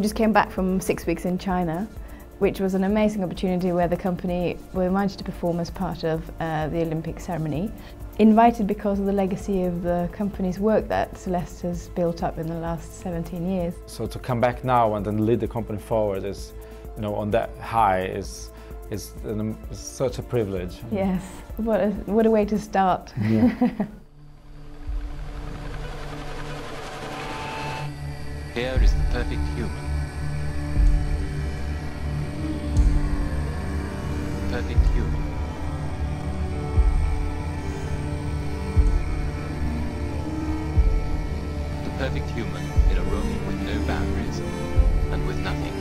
just came back from 6 weeks in China, which was an amazing opportunity where the company were invited to perform as part of the Olympic ceremony. Invited because of the legacy of the company's work that Celeste has built up in the last 17 years. So to come back now and then lead the company forward is, you know, on that high is such a privilege. Yes, what a way to start. Yeah. Here is the perfect human. Perfect human. The perfect human in a room with no boundaries and with nothing.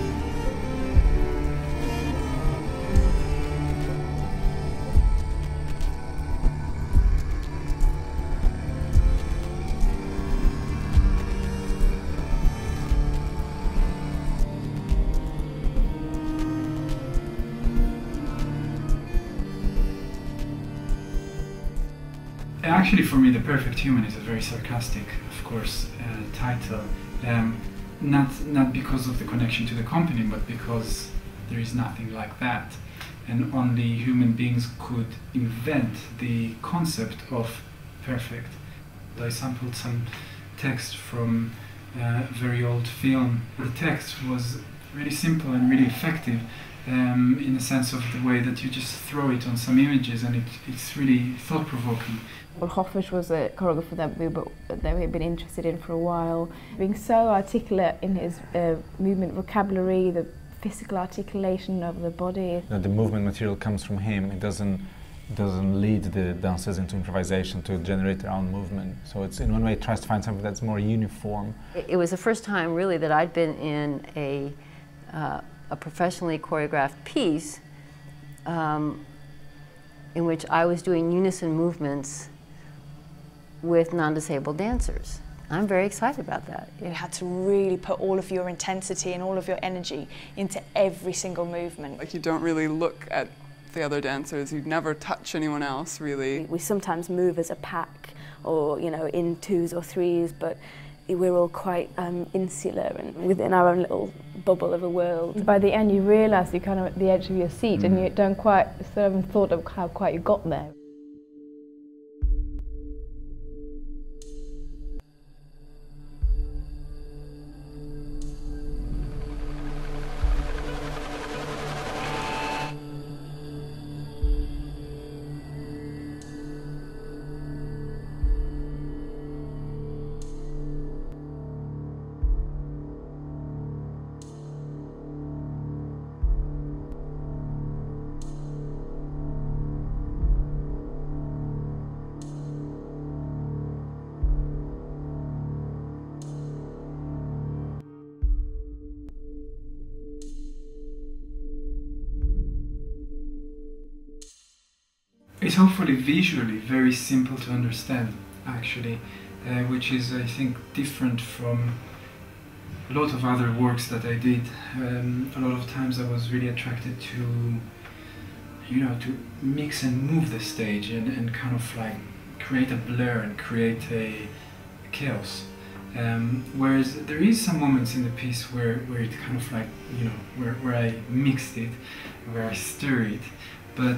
Actually, for me, The Perfect Human is a very sarcastic, of course, title. Not because of the connection to the company, but because there is nothing like that. And only human beings could invent the concept of perfect. I sampled some text from a very old film. The text was really simple and really effective in the sense of the way that you just throw it on some images, and it's really thought-provoking. Well, Hofesh was a choreographer that we had been interested in for a while. Being so articulate in his movement vocabulary, the physical articulation of the body. The movement material comes from him. It doesn't lead the dancers into improvisation to generate their own movement. So it's in one way it tries to find something that's more uniform. It was the first time really that I'd been in a professionally choreographed piece in which I was doing unison movements with non-disabled dancers. I'm very excited about that. You had to really put all of your intensity and all of your energy into every single movement. Like, you don't really look at the other dancers, you'd never touch anyone else really. We sometimes move as a pack, or you know, in twos or threes, but we're all quite insular and within our own little bubble of a world. By the end you realise you're kind of at the edge of your seat and you don't quite sort of thought of how quite you got there. It's hopefully visually very simple to understand, actually, which is, I think, different from a lot of other works that I did. A lot of times I was really attracted to, you know, to mix and move the stage and kind of like create a blur and create a chaos. Whereas there is some moments in the piece where it kind of like, you know, where I mixed it, where I stir it, but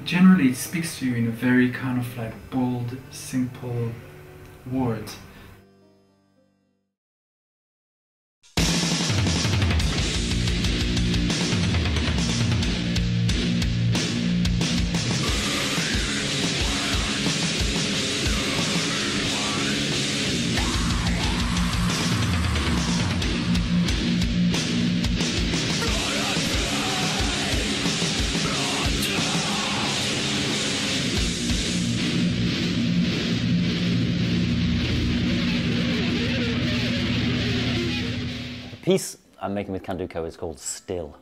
generally it speaks to you in a very kind of like bold, simple words. The piece I'm making with Candoco is called Still,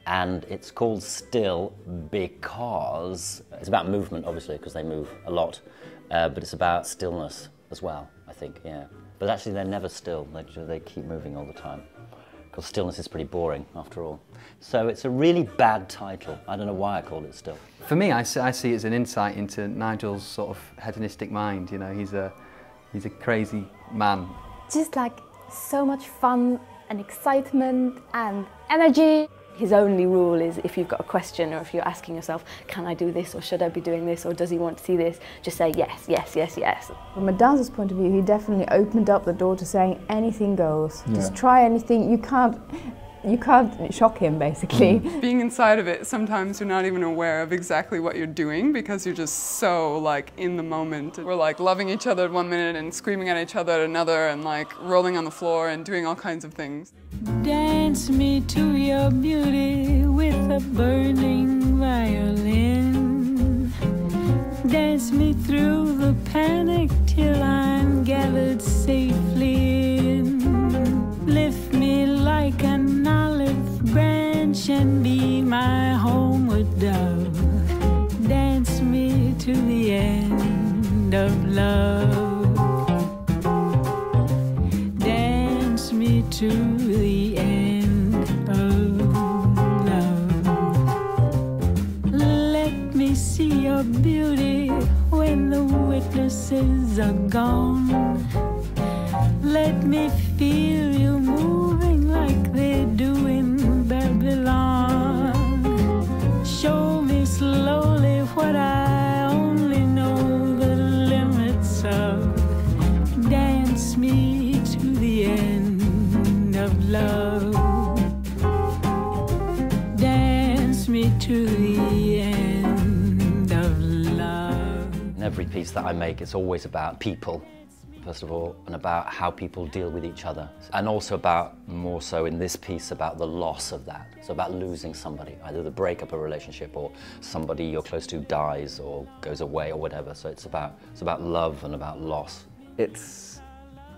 and it's called Still because it's about movement, obviously, because they move a lot, but it's about stillness as well, I think, yeah. But actually they're never still, they keep moving all the time, because stillness is pretty boring after all. So it's a really bad title. I don't know why I called it Still. For me, I see it as an insight into Nigel's sort of hedonistic mind. You know, he's a crazy man. Just like so much fun and excitement and energy. His only rule is if you've got a question or if you're asking yourself, can I do this or should I be doing this or does he want to see this, just say yes, yes, yes, yes. From a dancer's point of view, he definitely opened up the door to saying anything goes. Just try anything. You can't shock him, basically. Being inside of it, sometimes you're not even aware of exactly what you're doing because you're just so like in the moment. We're like loving each other at one minute and screaming at each other at another and like rolling on the floor and doing all kinds of things. Dance me to your beauty with a burning violin. Dance me through the panic till I'm gathered safely in. Lift me like an olive branch and be my homeward dove. Dance me to the end of love. Dance me to the end of love. Let me see your beauty when the witnesses are gone. Let me feel you moving like they do in Babylon. Show me slowly what I only know the limits of. Dance me to the end of love. Dance me to the end of love. In every piece that I make, it's always about people, first of all, and about how people deal with each other. And also about, more so in this piece, about the loss of that. So about losing somebody, either the breakup of a relationship or somebody you're close to dies or goes away or whatever. So it's about love and about loss. It's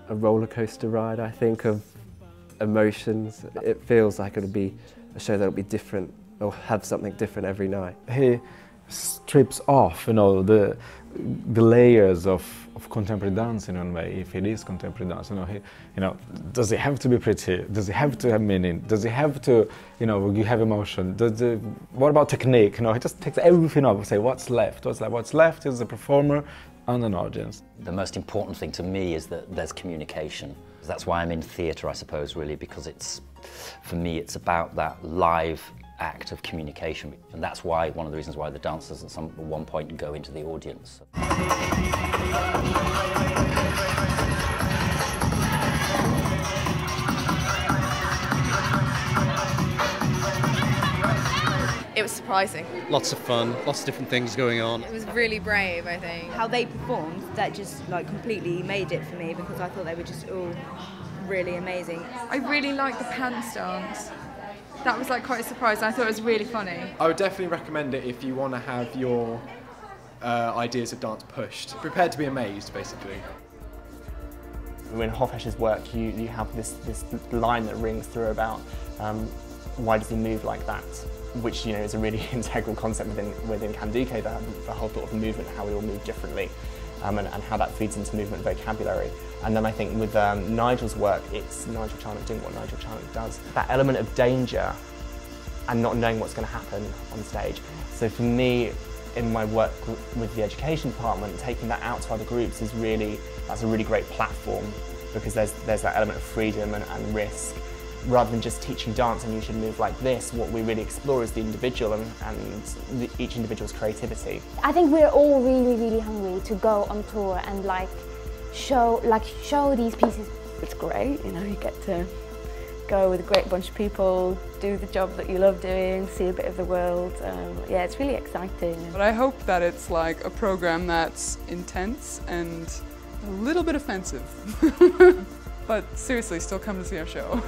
a roller coaster ride, I think, of emotions. It feels like it'll be a show that'll be different or have something different every night. He strips off, the layers of contemporary dance in one way, if it is contemporary dance. Does it have to be pretty? Does it have to have meaning? Does it have to, you have emotion? What about technique? He just takes everything off and say, what's left? What's left is the performer and an audience. The most important thing to me is that there's communication. That's why I'm in theatre, I suppose, really, because for me, it's about that live act of communication, and that's why one of the reasons why the dancers at one point go into the audience. It was surprising. Lots of fun, lots of different things going on. It was really brave, I think. How they performed, that just completely made it for me because I thought they were just all really amazing. I really liked the pants dance. That was quite a surprise. I thought it was really funny. I would definitely recommend it if you want to have your ideas of dance pushed. Prepared to be amazed, basically. In Hofesh's work, you have this line that rings through about why does he move like that, which is a really integral concept within Candoco, the whole thought of movement, how we all move differently, and how that feeds into movement vocabulary. And then I think with Nigel's work, it's Nigel Charnock doing what Nigel Charnock does. That element of danger and not knowing what's going to happen on stage. So for me, in my work with the education department, taking that out to other groups that's a really great platform, because there's that element of freedom and risk. Rather than just teaching dance and you should move like this, what we really explore is the individual and each individual's creativity. I think we're all really, really hungry to go on tour and show these pieces. It's great, you get to go with a great bunch of people, do the job that you love doing, see a bit of the world. Yeah, it's really exciting. But I hope that it's like a program that's intense and a little bit offensive. But seriously, still come to see our show.